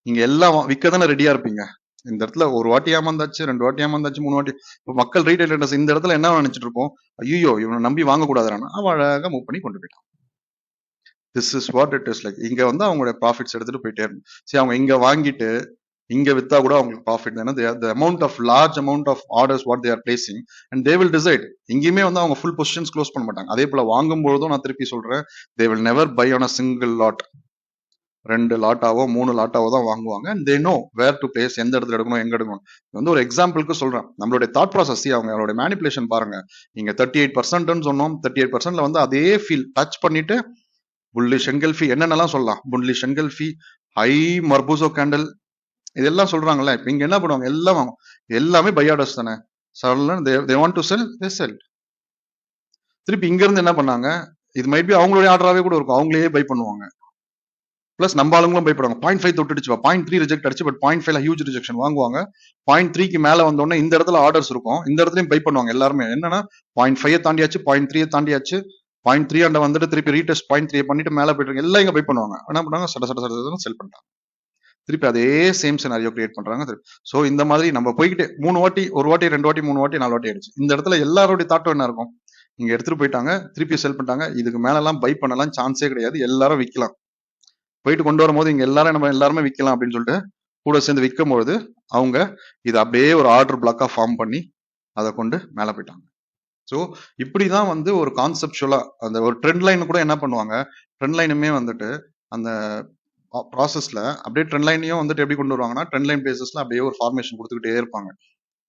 இங்க எல்லாம் விற்க தானே ரெடியா இருப்பீங்க. இந்த இடத்துல ஒரு வாட்டி ஏமாந்தாச்சு, 2 வாட்டி ஏமாந்தாச்சு, 3 வாட்டி. இப்போ மக்கள் ரீட்டைல் இன்ட்ரெஸ்ட் இந்த இடத்துல என்ன நினைச்சிட்டு இருப்போம், ஐயோ இவனை நம்பி வாங்கக்கூடாதுறானா, அவன் அழகா மூவ் பண்ணி கொண்டு போயிட்டான். This is what it is like. இங்க வந்து அவங்களுடைய ப்ராஃபிட்ஸ் எடுத்துட்டு போயிட்டே இருக்கும். சரி, அவங்க இங்க வாங்கிட்டு இங்க வித்தா கூட அவங்களுக்கு ப்ராஃபிட். ஏன்னா the amount of large amount of orders what they are placing and they will decide. எங்கேயுமே வந்து அவங்க ஃபுல் பொசிஷன்ஸ் க்ளோஸ் பண்ண மாட்டாங்க. அதே போல வாங்கும் பொழுதும் நான் திருப்பி சொல்றேன், they will never buy on a single lot. 2 லாட்டாவோ 3 லாட்டாவோ தான் வாங்குவாங்க. And they know where to place, எந்த இடத்துல எடுக்கணும், எங்க எடுக்கணும். இது வந்து ஒரு எக்ஸாம்பிளுக்கு சொல்றேன். நம்மளுடைய தாட் ப்ராசஸ், அவங்களோட மேனிபுலேஷன் பாருங்க. நீங்க 38% சொன்னோம், 38%ல வந்து அதே ஃபீல் டச் பண்ணிட்டு புல்லிஷ் என்கல்ஃபி என்னென்னலாம் சொல்லலாம், புல்லிஷ் என்கல்ஃபி, ஹை மர்பூசோ கேண்டல், இதெல்லாம் சொல்றாங்கல்ல. இப்ப இங்க என்ன பண்ணுவாங்க, எல்லாம் வாங்கும். எல்லாமே பை ஆர்டர்ஸ் தானே. தே வாண்ட் டு செல், தே செல். திருப்பி இங்க இருந்து என்ன பண்ணாங்க, இது மைட் பி அவங்களுடைய ஆர்டராவே கூட இருக்கும், அவங்களே பை பண்ணுவாங்க. பிளஸ் நம்ம ஆளுங்களும் பயப்படுவாங்க. 0.5 தொட்டுடுச்சு, 0.3 ரிஜெக்ட் அடிச்சு, பட் 0.5ல ஹியூஜ் ரிஜெக்ஷன் வாங்குவாங்க. 0.3க்கு மேல வந்தோடனே இந்த இடத்துல ஆர்டர்ஸ் இருக்கும், இந்த இடத்துலயும் பை பண்ணுவாங்க எல்லாருமே. என்னன்னா 0.5 தாண்டியாச்சு, 0.3 தாண்டியாச்சு, 0.3 அண்ட வந்துட்டு திருப்பி ரீடெஸ்ட் 0.3 பண்ணிட்டு மேல போயிட்டு எல்லாம் இங்க பை பண்ணுவாங்க. என்ன பண்ணாங்க, சட சட சட செல் பண்ணிட்டாங்க. திருப்பி அதே சேம் சினாரியோ கிரியேட் பண்றாங்க. சோ இந்த மாதிரி நம்ம போய்கிட்டே 3 வாட்டி, 1 வாட்டி, 2 வாட்டி, 3 வாட்டி, 4 வாட்டி ஆயிடுச்சு. இந்த இடத்துல எல்லாரோட தாட்டம் என்ன இருக்கும், இங்க எடுத்துட்டு போயிட்டாங்க, திருப்பி செல் பண்ணிட்டாங்க, இதுக்கு மேல எல்லாம் பை பண்ணலாம் சான்ஸே கிடையாது, எல்லாரும் விற்கலாம். போயிட்டு கொண்டு வரும்போது இங்க எல்லாரும் நம்ம எல்லாருமே விற்கலாம் அப்படின்னு சொல்லிட்டு கூட சேர்ந்து விற்கும் பொழுது அவங்க இது அப்படியே ஒரு ஆர்டர் பிளாக்கா ஃபார்ம் பண்ணி அதை கொண்டு மேல போயிட்டாங்க. ஸோ இப்படிதான் வந்து ஒரு கான்செப்சுவலா அந்த ஒரு ட்ரெண்ட் லைன் கூட என்ன பண்ணுவாங்க, ட்ரெண்ட் லைனுமே வந்துட்டு அந்த ப்ராசஸ்ல அப்படியே ட்ரெண்ட் லைனையும் வந்துட்டு எப்படி கொண்டு வருவாங்கன்னா, ட்ரெண்ட் லைன் பேசிஸ்ல அப்படியே ஒரு ஃபார்மேஷன் கொடுத்துக்கிட்டே இருப்பாங்க.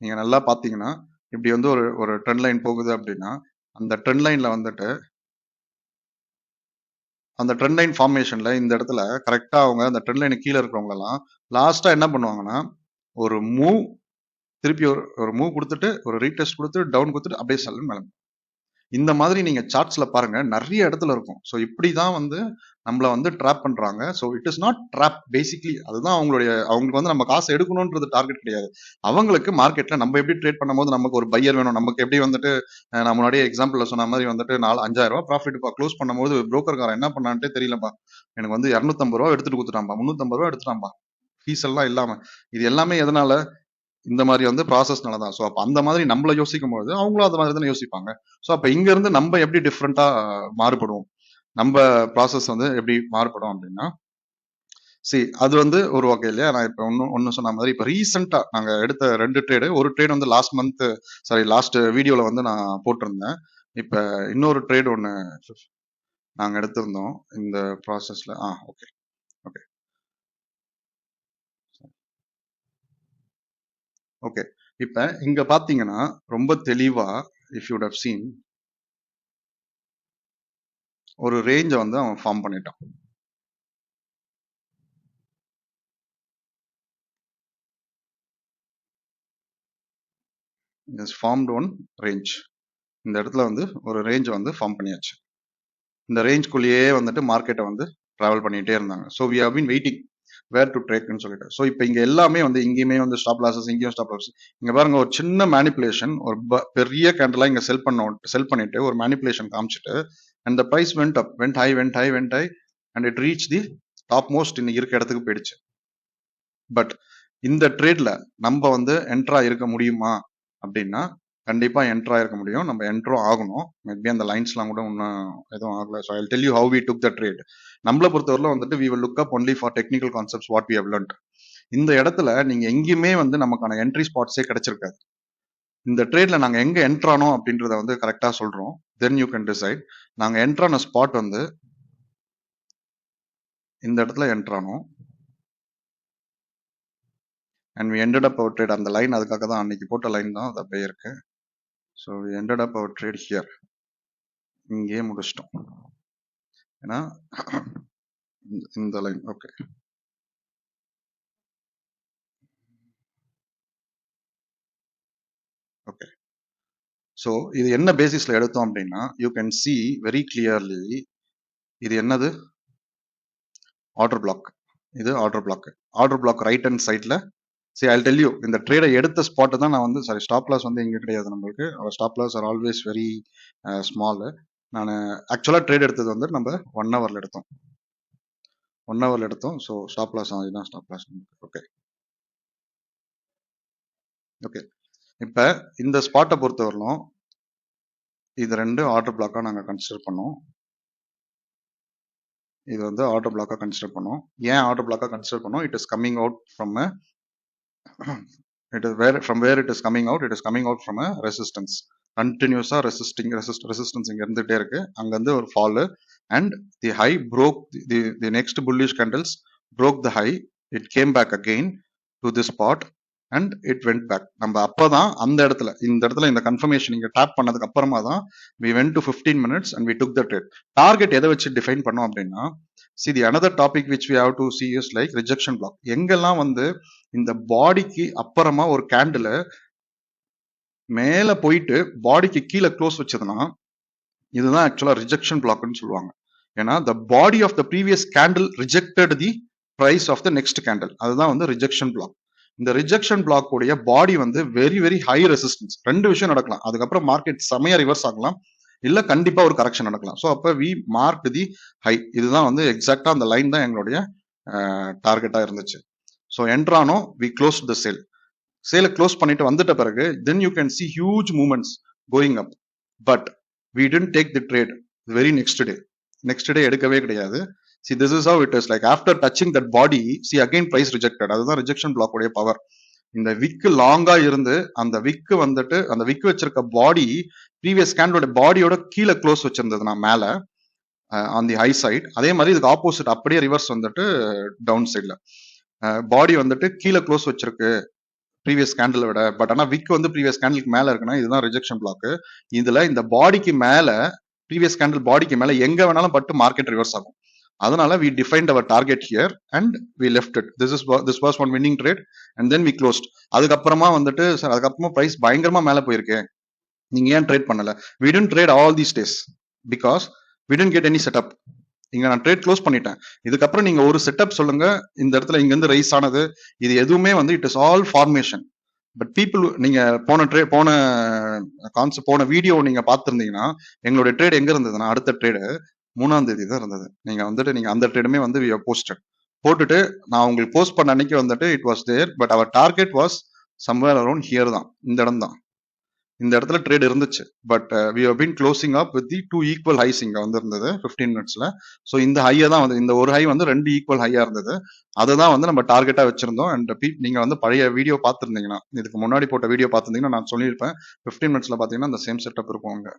நீங்க நல்லா பாத்தீங்கன்னா இப்படி வந்து ஒரு ஒரு ட்ரெண்ட் லைன் போகுது அப்படின்னா, அந்த ட்ரெண்ட் லைன்ல வந்துட்டு அந்த ட்ரெண்ட் லைன் ஃபார்மேஷன்ல இந்த இடத்துல கரெக்டா அவங்க அந்த ட்ரெண்ட் லைன் கீழே இருக்கிறவங்க எல்லாம் லாஸ்டா என்ன பண்ணுவாங்கன்னா, ஒரு மூவ், திருப்பி ஒரு மூவ் கொடுத்துட்டு ஒரு ரீடெஸ்ட் கொடுத்து டவுன் கொடுத்துட்டு அப்படியே செல்லும் மேலே. இந்த மாதிரி நீங்க சார்ட்ஸ்ல பாருங்க, நிறைய இடத்துல இருக்கும். ஸோ இப்படிதான் வந்து நம்மள வந்து ட்ராப் பண்றாங்க. So it is not drop basically. அதுதான் அவங்களுக்கு வந்து நம்ம காசு எடுக்கணும்ன்றது டார்கெட் கிடையாது. அவங்களுக்கு மார்க்கெட்ல நம்ம எப்படி ட்ரேட் பண்ணும்போது நமக்கு ஒரு பையர் வேணும். நமக்கு எப்படி வந்துட்டு நான் முன்னாடியே எக்ஸாம்பிள்ல சொன்ன மாதிரி வந்துட்டு 5,000 ரூபாய் ப்ராஃபிட் க்ளோஸ் பண்ணும்போது புரோக்கர்காரன் என்ன பண்ணான்ட்டே தெரியலப்பா, எனக்கு வந்து 250 ரூபா எடுத்துட்டு கொடுத்துட்டான்பா, 350 ரூபா எடுத்துட்டான்பா, ஃபீஸ் எல்லாம் இல்லாம. இது எல்லாமே எதனால, இந்த மாதிரி வந்து ப்ராசஸ்னால தான். ஸோ அப்போ அந்த மாதிரி நம்மள யோசிக்கும் போது அவங்களும் அந்த மாதிரி தானே யோசிப்பாங்க. ஸோ அப்போ இங்க இருந்து நம்ம எப்படி டிஃப்ரெண்டா மாறுபடுவோம், நம்ம ப்ராசஸ் வந்து எப்படி மாறுபடும் அப்படின்னா, அது வந்து ஒரு வகை இல்லையா. நான் இப்போ ஒன்னு சொன்ன மாதிரி இப்போ ரீசெண்டா நாங்க எடுத்த 2 ட்ரேடு, ஒரு ட்ரேட் வந்து லாஸ்ட் வீடியோல வந்து நான் போட்டிருந்தேன். இப்ப இன்னொரு ட்ரேட் ஒன்னு நாங்க எடுத்திருந்தோம் இந்த ப்ராசஸ்ல. Okay okay okay. இப்ப இங்க பாத்தீங்கன்னா ரொம்ப தெளிவா, இஃப் யூ ஹவ் சீன், ஒரு ரேஞ்ச வந்து அவன் ஃபார்ம் பண்ணிட்டான். Formed one range. இந்த இடத்துல வந்து ஒரு ரேஞ்ச் வந்து ஃபார்ம் பண்ணியாச்சு. இந்த ரேஞ்ச்குள்ளேயே வந்துட்டு மார்க்கெட்டை வந்து டிராவல் பண்ணிட்டே இருந்தாங்க. So we have been waiting where to ட்ரேக்னு சொல்லிட்டு. ஸோ இப்போ இங்க எல்லாமே வந்து இங்கேயுமே வந்து ஸ்டாப் லாசஸ், இங்கேயும் ஸ்டாப் லாசஸ். இங்க பாருங்க, ஒரு சின்ன மேனிப்புலேஷன், ஒரு பெரிய கேண்டலா இங்க செல் பண்ணிட்டு ஒரு மேனிப்புலேஷன் காமிச்சிட்டு, and the price went up, went high and it reach the top most இன்னைக்கு இருக்க இடத்துக்கு போயிடுச்சு. பட் இந்த ட்ரேட்ல நம்ம வந்து என்ட்ரா இருக்க முடியுமா அப்படின்னா, கண்டிப்பா என்ட்ரா இருக்க முடியும். நம்ம என்ட்ரும் ஆகணும். மேபி அந்த லைன்ஸ்லாம் கூட இன்னும் எதுவும் ஆகல. So I will tell you how we took the trade. நம்மளை பொறுத்தவரை வந்துட்டு we will look up only for technical concepts what we have learnt. இந்த இடத்துல நீங்க எங்கேயுமே வந்து நமக்கான என்ட்ரி ஸ்பாட்ஸே கிடைச்சிருக்காது. இந்த ட்ரேட்ல நாங்க எங்க என்ட்ரானோம் அப்படின்றத வந்து கரெக்டா சொல்றோம். Then you can decide. நாங்க என்ட்ரான ஸ்பாட் வந்து இந்த இடத்துல என்ட்ரானோம். And we ended up our trade. அந்த லைன் அதுக்காக தான், அன்னைக்கு போட்ட லைன் தான் அது அப்படியே இருக்கு. So we ended up our trade here. இங்கேயே முடிச்சிட்டோம். ஏன்னா இந்த லைன். Okay, okay. ஸோ இது என்ன பேசிஸ்ல எடுத்தோம் அப்படின்னா, you can C very clearly இது என்னது, ஆர்டர் பிளாக். இது order black. Order black right hand சைட்ல. சரி, ஐ டெல் யூ, இந்த ட்ரேடை எடுத்த ஸ்பாட் தான் நான் வந்து, சாரி, ஸ்டாப் லாஸ் வந்து இங்கே கிடையாது நம்மளுக்கு. Our stop loss are always very small. நான் ஆக்சுவலாக ட்ரேட் எடுத்தது வந்து நம்ம 1 ஹவர்ல எடுத்தோம். 1 ஹவர்ல எடுத்தோம். ஸோ ஸ்டாப் லாஸ் இதுதான் ஸ்டாப் லாஸ். Okay, okay. இப்போ இந்த ஸ்பாட்டை பொறுத்தவரையிலும் இது 2 ஆர்டர் பிளாக்காக நாங்கள் கன்சிடர் பண்ணோம். இது வந்து ஆர்டர் பிளாக்காக கன்சிடர் பண்ணோம். ஏன் ஆர்டர் பிளாக்காக கன்சிடர் பண்ணோம்? It is coming out from it is where, from where it is coming out, it is coming out from a resistance. கண்டினியூஸா ரெசிஸ்டன்ஸ் இங்க இருந்துட்டே இருக்கு. அங்க இருந்து ஒரு fall, and the high broke the next bullish candles broke the high, it came back again to this spot and it went back. நம்ம அப்பதான் அந்த இடத்துல இந்த கன்ஃபர்மேஷன் இங்க டாப் பண்ணதுக்கு அப்புறமா தான் we went to 15 minutes and we took the trade. Target எதை வச்சு டிஃபைன் பண்ணோம் அப்படின்னா, see the another topic which we have to see is like rejection block. எங்கெல்லாம் வந்து இந்த பாடிக்கு அப்புறமா ஒரு கேண்டில் மேல போயிட்டு பாடிக்கு கீழே க்ளோஸ் வச்சதுன்னா இதுதான் ஆக்சுவலா ரிஜெக்ஷன் பிளாக்னு சொல்லுவாங்க. ஏன்னா the body of the previous candle rejected the price of the next candle. அதுதான் வந்து ரிஜெக்ஷன் பிளாக். இந்த ரிஜெக்ஷன் பிளாக் உடைய பாடி வந்து வெரி வெரி ஹை ரெசிஸ்டன்ஸ். 2 விஷயம் நடக்கலாம். அதுக்கப்புறம் மார்க்கெட் செமையா ரிவர்ஸ் ஆகலாம், இல்ல கண்டிப்பா ஒரு கரெக்ஷன் நடக்கலாம். ஸோ அப்ப வி மார்க் தி ஹை. இதுதான் வந்து எக்ஸாக்டா அந்த லைன் தான் எங்களுடைய டார்கெட்டா இருந்துச்சு. ஸோ என்ட்ரானோ வி க்ளோஸ் த சேல். சேலை க்ளோஸ் பண்ணிட்டு வந்துட்ட பிறகு then you can see huge movements going up. But we tend take the trade very next day எடுக்கவே கிடையாது. See, this is how it is. Like after touching that body, see again price rejected. அதுதான் rejection black உடைய power. இந்த விக்கு லாங்கா இருந்து அந்த விக்கு வந்துட்டு அந்த விக்கு வச்சிருக்க பாடி ப்ரீவியஸ் கேண்டலோட பாடியோட கீழே க்ளோஸ் வச்சிருந்ததுன்னா மேல ஆன் தி ஹை சைட், அதே மாதிரி இதுக்கு ஆப்போசிட் அப்படியே ரிவர்ஸ் வந்துட்டு டவுன் சைட்ல பாடி வந்துட்டு கீழே க்ளோஸ் வச்சிருக்கு ப்ரீவியஸ் கேண்டில் விட. பட் ஆனால் விக் வந்து ப்ரீவியஸ் கேண்டிலுக்கு மேல இருக்குன்னா இதுதான் ரிஜெக்ஷன் பிளாக். இதுல இந்த பாடிக்கு மேல ப்ரீவியஸ் கேண்டில் பாடிக்கு மேல எங்க வேணாலும் பட்டு மார்க்கெட் ரிவர்ஸ் ஆகும். அதனால we defined our target here and we left it. This was one winning trade and then we closed. அதுக்கப்புறமா வந்துட்டு சார் அதுக்கப்புறமா பிரைஸ் பயங்கரமா மேல போயிருக்கு, நீங்க ஏன் ட்ரேட் பண்ணல? we didn't trade all these days because we didn't get any setup. இங்க நான் ட்ரேட் க்ளோஸ் பண்ணிட்டேன். இதுக்கப்புறம் நீங்க ஒரு செட்டப் சொல்லுங்க. இந்த இடத்துல இங்க இருந்து ரைஸ் ஆனது இது எதுவுமே வந்து it is all formation. But people, நீங்க போன வீடியோ நீங்க பார்த்திருந்தீங்கன்னா எங்களுடைய ட்ரேட் எங்க இருந்ததுன்னா அடுத்த ட்ரேடு 3ஆம் தேதி தான் இருந்தது. நீங்க வந்துட்டு நீங்க அந்த ட்ரேடுமே வந்து போஸ்டட் போட்டுட்டு நான் உங்களுக்கு போஸ்ட் பண்ண அன்னைக்கு வந்துட்டு it was there. But our target was somewhere around here தான், இந்த இடம் தான், இந்த இடத்துல ட்ரேட் இருந்துச்சு. But we have been closing up with the 2 equal highs இங்க வந்து இருந்தது 15 மினிட்ஸ்ல. ஸோ இந்த ஹையை தான் வந்து இந்த ஒரு ஹை வந்து 2 ஈக்குவல் ஹையா இருந்தது. அதை தான் வந்து நம்ம டார்கெட்டா வச்சிருந்தோம். அண்ட் நீங்க வந்து பழைய வீடியோ பார்த்துருந்தீங்கன்னா, இதுக்கு முன்னாடி போட்ட வீடியோ பார்த்துருந்தீங்கன்னா நான் சொல்லியிருப்பேன் 15 மினிட்ஸ்ல பாத்தீங்கன்னா அந்த சேம் செட்டப் இருக்கும் அங்க.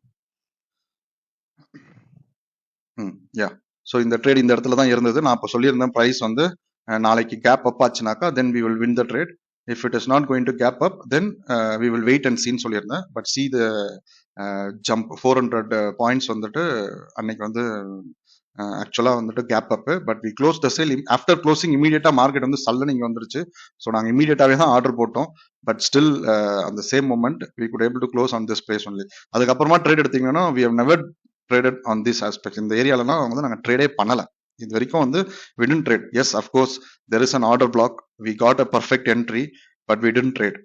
யா. ஸோ இந்த ட்ரேட் இந்த இடத்துல தான் இருந்தது. நான் இப்போ சொல்லியிருந்தேன் பிரைஸ் வந்து நாளைக்கு கேப் அப் ஆச்சுனாக்கா then we will win the trade. If it is not going to gap up then we will wait and சீன்னு சொல்லியிருந்தேன். But see the jump 400 points வந்துட்டு அன்னைக்கு வந்து ஆக்சுவலாக வந்துட்டு gap up. But we close the sale after closing. இமீடியட்டாக market வந்து சல்லுன்னு இங்கே வந்துருச்சு. ஸோ நாங்கள் இமீடியட்டாகவே தான் ஆர்டர் போட்டோம். பட் ஸ்டில் அந்த same moment we could able to close on this price only. அதுக்கப்புறமா ட்ரேட் எடுத்தீங்கன்னா we have never traded on this aspect. இந்த ஏரியாலலாம் வந்து நாங்கள் ட்ரேடே பண்ணல இது வரைக்கும். வந்து we didn't trade. Yes, of course there is an order block, we got a perfect entry, but we didn't trade.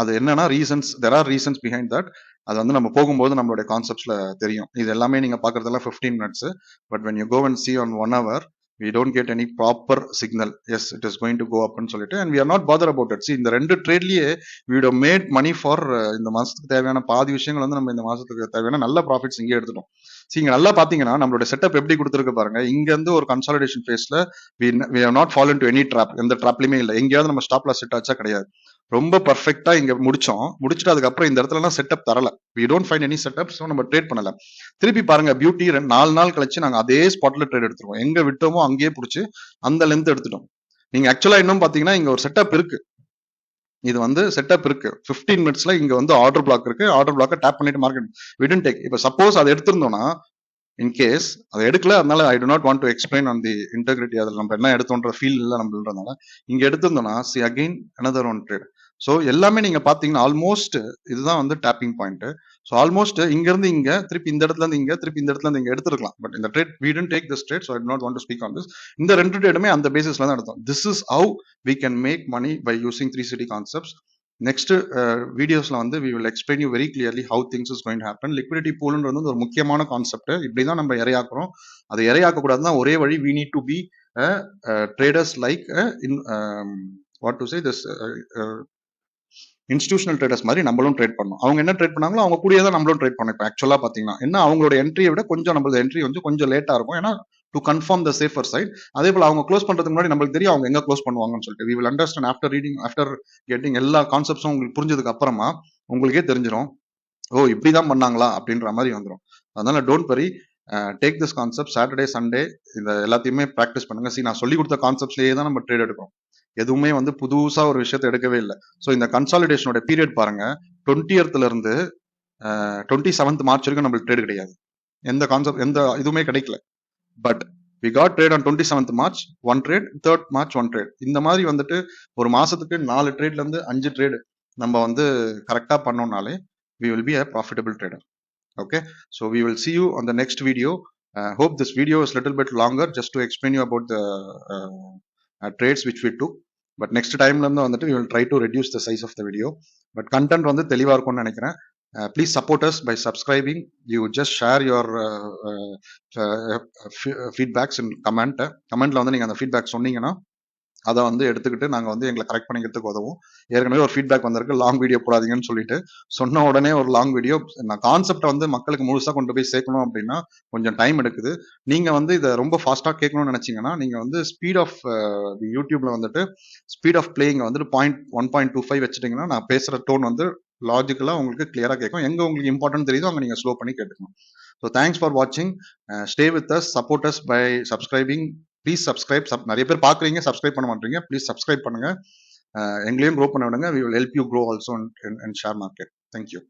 அது என்னன்னா reasons, there are reasons behind that. அது வந்து நம்ம போகும்போது நம்மளுடைய கான்செப்ட்ஸ்ல தெரியும். இது எல்லாமே நீங்க பாக்குறதெல்லாம் 15 minutes. But when you go and see on 1 hour we don't get any proper signal. Yes, it is going to go up ன்னு சொல்லிட்டு, and we are not bothered about it. See, இந்த 2 ட்ரேட்லயே we would have made money for இந்த மாசத்துக்கு தேவையான பாதி விஷயங்கள் வந்து நம்ம இந்த மாசத்துக்கு தேவையான நல்ல ப்ராஃபிட்ஸ் இங்கே எடுத்துட்டோம். இங்க நல்லா பாத்தீங்கன்னா நம்மளோட செட்டப் எப்படி கொடுத்துருக்கு பாருங்க. இங்க இருந்து ஒரு கன்சாலிடேஷன் ஃபேஸ்ல we have not fallen to any trap. எந்த ட்ராப்லயுமே இல்லை. எங்கேயாவது நம்ம ஸ்டாப் லாஸ் செட் ஆச்சா? கிடையாது. ரொம்ப பர்ஃபெக்டா இங்க முடிச்சுட்டு அதுக்கப்புறம் இந்த இடத்துல செட்டப் தரல. we don't find any setup, so நம்ம ட்ரேட் பண்ணல. திருப்பி பாருங்க பியூட்டி 4 நாள் கழிச்சு நாங்க அதே ஸ்பாட்ல ட்ரேட் எடுத்துருவோம். எங்க விட்டோமோ அங்கேயே பிடிச்சி அந்த லென்த் எடுத்துட்டோம். நீங்க ஆக்சுவலா இன்னும் பாத்தீங்கன்னா இங்க ஒரு செட்டப் இருக்கு. இது வந்து செட்டப் இருக்கு. 15 மினிட்ஸ்ல இங்க வந்து ஆர்டர் பிளாக் இருக்கு. ஆர்டர் பிளாக் டேப் பண்ணிட்டு மார்க்கெட் we didn't take. இப்ப சப்போஸ் அதை எடுத்திருந்தோம்னா இன்கேஸ் அதை எடுக்கல, அதனால I do not want to explain on the integrity, அதில் நம்ம என்ன எடுத்தோன்ற ஃபீல் இல்லை நம்மளன்றதுனால இங்க எடுத்திருந்தோம்னா see again another one trade. So எல்லாமே நீங்க பாத்தீங்கன்னா ஆல்மோஸ்ட் இதுதான் வந்து டேப்பிங் பாயிண்ட். ஸோ ஆல்மோஸ்ட் இங்க இருந்து இங்க திருப்பி இந்த இடத்துல இருந்து இங்க திருப்பி இந்த இடத்துல இருந்து இங்க எடுத்துருக்கலாம். பட் இந்த trade we didn't take this trade, so I do not want to speak on this. இந்த ரெண்டு ட்ரேடுமே அந்த பேசிஸ்ல தான் எடுத்தோம். This is how we can make money by using 3CT concepts. Next வீடியோஸ்ல வந்து we will explain you very clearly how things is going to happen. liquidity poolன்றது வந்து ஒரு முக்கியமான கான்செப்ட். இப்படிதான் நம்ம இறையாக்குறோம். அதை இறையாக்க கூடாதுன்னா ஒரே வழி we need to be traders like what to say this institutional traders மாதிரி நம்மளும் ட்ரேட் பண்ணணும். அவங்க என்ன ட்ரேட் பண்ணாங்களோ அவங்க கூடயே தான் நம்மளும் ட்ரேட் பண்ணணும். இப்போ ஆக்சுவலா பாத்தீங்கன்னா என்ன அவங்களோட என்ட்ரியை விட கொஞ்சம் நம்மளோட என்ட்ரி வந்து கொஞ்சம் லேட்டா இருக்கும். ஏன்னா to confirm the safer side. அதே போல அவங்க க்ளோஸ் பண்றதுக்கு முன்னாடி நம்மளுக்கு தெரியும் அவங்க எங்க க்ளோஸ் பண்ணுவாங்கன்னு சொல்லிட்டு. we will understand after reading, after getting எல்லா கான்செப்ட்ஸும் உங்களுக்கு புரிஞ்சதுக்கு அப்புறமா உங்களுக்கே தெரிஞ்சிடும், ஓ இப்படிதான் பண்ணாங்களா அப்படின்ற மாதிரி வந்துடும். அதனால don't worry, take this concept. Saturday Sunday இந்த எல்லாத்தையுமே ப்ராக்டிஸ் பண்ணுங்க. நான் சொல்லி கொடுத்த கான்செப்ட்ஸ்லேயே தான் நம்ம ட்ரேட் எடுக்கிறோம். எதுவுமே வந்து புதுசா ஒரு விஷயத்தை எடுக்கவே இல்லை. ஸோ இந்த கன்சாலிடேஷனோட பீரியட் பாருங்க, 20th இருந்து 27th மார்ச் வரைக்கும் நம்மளுக்கு ட்ரேட் கிடையாது. எந்த கான்செப்ட் எந்த இதுவுமே கிடைக்கல. But we got trade on 27th March, 1 trade, 3rd March 1 trade. இந்த மாதிரி வந்துட்டு ஒரு மாசத்துக்கு 4 ட்ரேட்ல இருந்து 5 ட்ரேட் நம்ம வந்து கரெக்டா பண்ணோம்னாலே we will be a profitable trader. Okay, so we will see you on the next video. Hope this video is little bit longer just to explain you about the trades which we took. But next time we will try to reduce the size of the video. But content வந்து தெளிவா இருக்கும்னு நினைக்கிறேன். Please support us by subscribing. You just share your feedbacks in கமெண்ட்ல வந்து நீங்க அந்த feedback சொன்னீங்கன்னா அதை வந்து எடுத்துக்கிட்டு நாங்கள் வந்து எங்களை கரெக்ட் பண்ணிக்கிறதுக்கு உதவும். ஏற்கனவே ஒரு ஃபீட்பேக் வந்திருக்கு, லாங் வீடியோ போடாதீங்கன்னு சொல்லிட்டு. சொன்ன உடனே ஒரு லாங் வீடியோ, நான் கான்செப்டை வந்து மக்களுக்கு முழுசா கொண்டு போய் சேர்க்கணும் அப்படின்னா கொஞ்சம் டைம் எடுக்குது. நீங்க வந்து இதை ரொம்ப ஃபாஸ்டா கேட்கணும்னு நினைச்சீங்கன்னா நீங்க வந்து ஸ்பீட் ஆஃப் யூடியூப்ல வந்துட்டு ஸ்பீட் ஆஃப் பிளேயிங் வந்துட்டு 1.25 வச்சுட்டீங்கன்னா நான் பேசுற டோன் வந்து லாஜிக்கலா உங்களுக்கு கிளியரா கேட்கும். எங்க உங்களுக்கு இம்பார்ட்டன்ட் தெரியுதோ அங்க நீங்க ஸ்லோ பண்ணி கேட்டுக்கணும். ஸோ தேங்க்ஸ் ஃபார் வாட்சிங். Stay with us, support us by subscribing. Please subscribe. நிறைய பேர் பாக்குறீங்க, சப்ஸ்கிரைப் பண்ண மாட்டீங்க. ப்ளீஸ் சப்ஸ்கிரைப் பண்ணுங்க, எங்களையும் க்ரோ பண்ண விடுங்க. we will help you grow also in share market. Thank you.